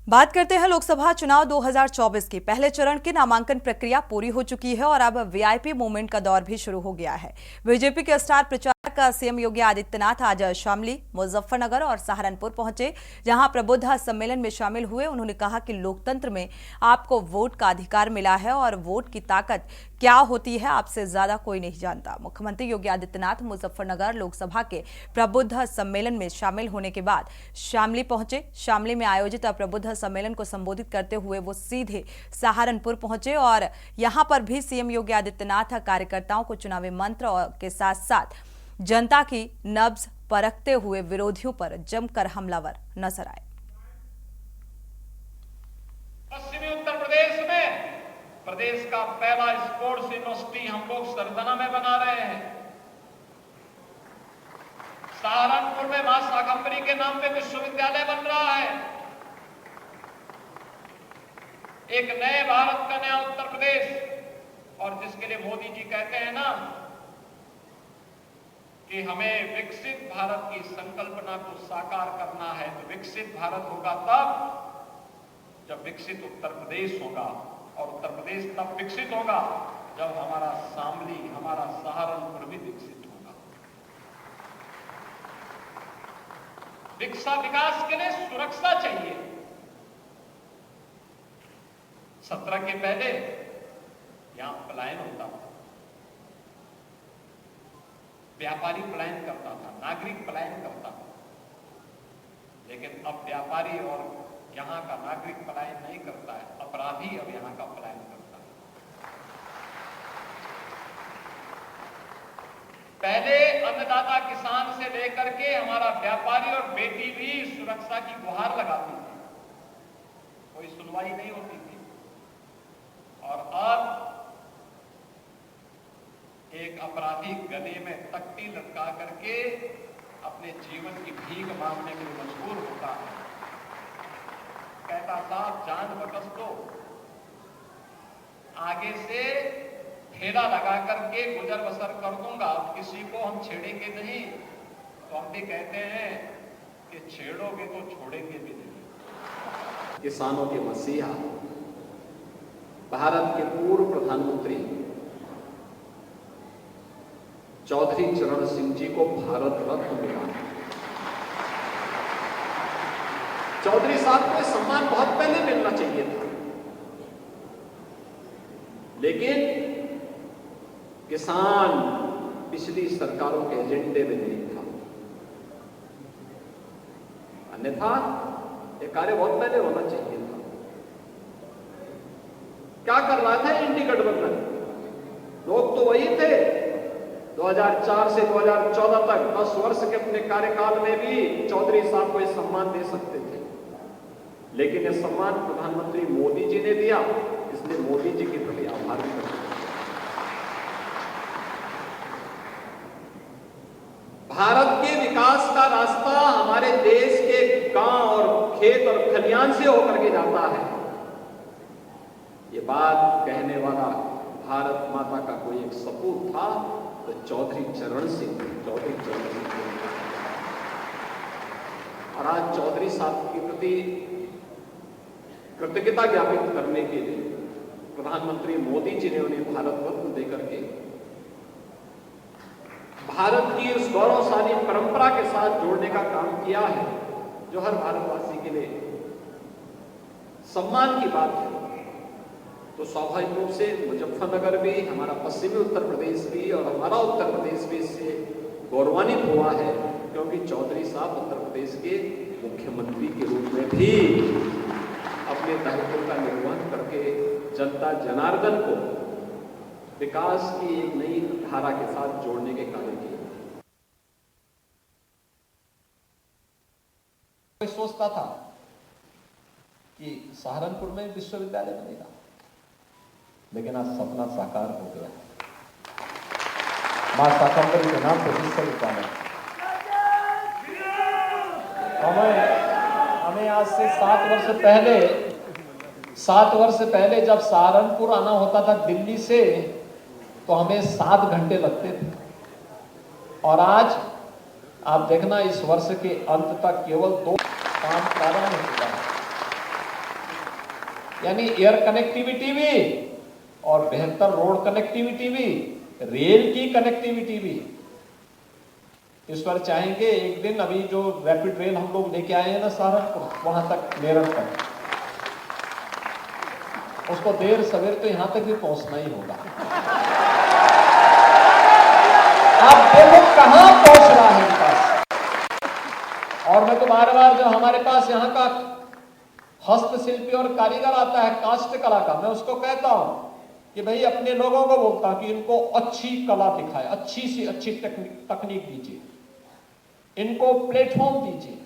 बात करते हैं लोकसभा चुनाव 2024 की। पहले चरण की नामांकन प्रक्रिया पूरी हो चुकी है और अब वीआईपी मूवमेंट का दौर भी शुरू हो गया है। बीजेपी के स्टार प्रचारक सीएम योगी आदित्यनाथ आज शामली, मुजफ्फरनगर और सहारनपुर पहुंचे, जहां प्रबुद्ध सम्मेलन में शामिल हुए। उन्होंने कहा कि लोकतंत्र में आपको वोट का अधिकार मिला है और वोट की ताकत क्या होती है आपसे ज्यादा कोई नहीं जानता। मुख्यमंत्री योगी आदित्यनाथ मुजफ्फरनगर लोकसभा के प्रबुद्ध सम्मेलन में शामिल होने के बाद शामली पहुंचे। शामली में आयोजित प्रबुद्ध सम्मेलन को संबोधित करते हुए वो सीधे सहारनपुर पहुंचे और यहां पर भी सीएम योगी आदित्यनाथ कार्यकर्ताओं को चुनावी मंत्र के साथ साथ जनता की नब्ज परखते हुए विरोधियों पर जमकर हमलावर नजर आए। पश्चिमी उत्तर प्रदेश में प्रदेश का पहला स्पोर्ट्स यूनिवर्सिटी हम लोग सरदना में बना रहे हैं। सहारनपुर में मां शाकंभरी के नाम पे विश्वविद्यालय बन रहा है। एक नए भारत का नया उत्तर प्रदेश, और जिसके लिए मोदी जी कहते हैं ना कि हमें विकसित भारत की संकल्पना को साकार करना है, तो विकसित भारत होगा तब जब विकसित उत्तर प्रदेश होगा, और उत्तर प्रदेश तब विकसित होगा जब हमारा शामली, हमारा सहारनपुर भी विकसित होगा। विकास के लिए सुरक्षा चाहिए। 17 के पहले यहां पलायन होता था, व्यापारी पलायन करता था, नागरिक पलायन करता था, लेकिन अब व्यापारी और यहां का नागरिक पलायन नहीं करता है, अपराधी अब यहां का पलायन करता है। पहले अन्नदाता किसान से लेकर के हमारा व्यापारी और बेटी भी सुरक्षा की गुहार लगाती थी, कोई सुनवाई नहीं होती थी। और अब एक अपराधी गले में तख्ती लटका करके अपने जीवन की भीख मांगने के लिए मजबूर होता है। कहता साहब जान बकस दो, आगे से ठेला लगा करके गुजर बसर कर दूंगा, अब किसी को हम छेड़ेंगे नहीं। तो हम भी कहते हैं कि छेड़ोगे तो छोड़ेंगे भी नहीं। किसानों के मसीहा, भारत के पूर्व प्रधानमंत्री चौधरी चरण सिंह जी को भारत रत्न मिला। चौधरी साहब को सम्मान बहुत पहले मिलना चाहिए था, लेकिन किसान पिछली सरकारों के एजेंडे में नहीं था, अन्यथा यह कार्य बहुत पहले होना चाहिए था। क्या कर रहा था इंडी गठबंधन? लोग तो वही थे 2004 से 2014 तक 10 वर्ष के अपने कार्यकाल में भी चौधरी साहब को यह सम्मान दे सकते थे, लेकिन यह सम्मान प्रधानमंत्री मोदी जी ने दिया, इसलिए मोदी जी के प्रति आभार व्यक्त करते हैं। भारत के विकास का रास्ता हमारे देश के गांव और खेत और खलियान से होकर के जाता है। ये बात कहने वाला भारत माता का कोई एक सपूत था तो चौधरी चरण सिंह। और आज चौधरी साहब के प्रति कृतज्ञता ज्ञापित करने के लिए प्रधानमंत्री मोदी जी ने उन्हें भारत रत्न देकर के भारत की उस गौरवशाली परंपरा के साथ जोड़ने का काम किया है, जो हर भारतवासी के लिए सम्मान की बात है। तो स्वाभाविक रूप से मुजफ्फरनगर भी, हमारा पश्चिमी उत्तर प्रदेश भी और हमारा उत्तर प्रदेश भी इससे गौरवान्वित हुआ है, क्योंकि चौधरी साहब उत्तर प्रदेश के मुख्यमंत्री के रूप में भी अपने दायित्व का निर्वहन करके जनता जनार्दन को विकास की एक नई धारा के साथ जोड़ने के कार्य किए। कोई सोचता था कि सहारनपुर में विश्वविद्यालय बनेगा, लेकिन आज सपना साकार हो गया। मां शाकंभरी के नाम पर विश्वविद्यालय। हमें आज से 7 वर्ष पहले जब सहारनपुर आना होता था दिल्ली से, तो हमें 7 घंटे लगते थे, और आज आप देखना इस वर्ष के अंत तक केवल 2 काम प्रारंभ हो चुका है। यानी एयर कनेक्टिविटी भी और बेहतर रोड कनेक्टिविटी भी, रेल की कनेक्टिविटी भी। इस पर चाहेंगे एक दिन, अभी जो रैपिड रेल हम लोग लेके आए हैं ना सहारनपुर, वहां तक, मेरठ तक, उसको देर सवेर तो यहां तक भी पहुंचना ही होगा। आप देखो कहां पहुंच रहा है विकास। और मैं तो बार बार, जो हमारे पास यहाँ का हस्तशिल्पी और कारीगर आता है काष्ठ कला का, मैं उसको कहता हूं कि भाई अपने लोगों को बोलता हूं कि इनको अच्छी कला दिखाए, अच्छी सी अच्छी तकनीक दीजिए, इनको प्लेटफॉर्म दीजिए।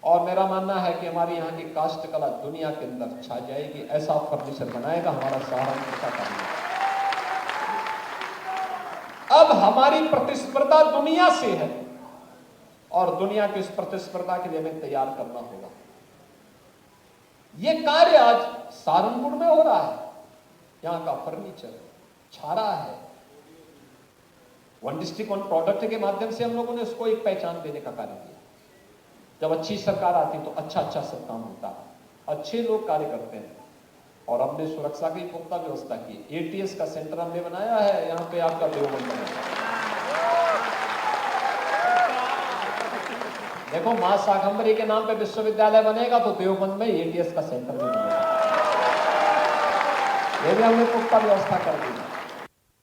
और मेरा मानना है कि हमारी यहाँ की काष्ठ कला दुनिया के अंदर छा जाएगी। ऐसा फर्नीचर बनाएगा हमारा सहारनपुर का कारीगर। अब हमारी प्रतिस्पर्धा दुनिया से है और दुनिया की इस प्रतिस्पर्धा के लिए हमें तैयार करना होगा। यह कार्य आज सहारनपुर में हो रहा है। यहां का फर्नीचर छा रहा है। वन डिस्ट्रिक्ट वन प्रोडक्ट के माध्यम से हम लोगों ने उसको एक पहचान देने का कार्य किया। जब अच्छी सरकार आती तो अच्छा अच्छा सब काम होता है, अच्छे लोग कार्य करते हैं। और हमने सुरक्षा की पुख्ता व्यवस्था की। एटीएस का सेंटर हमने बनाया है यहाँ पे, आपका देवबंद में। देखो मां शाकंभरी के नाम पे विश्वविद्यालय बनेगा तो देवबंद में एटीएस का सेंटर भी बनेगा। ये भी हमने पुख्ता व्यवस्था कर दी।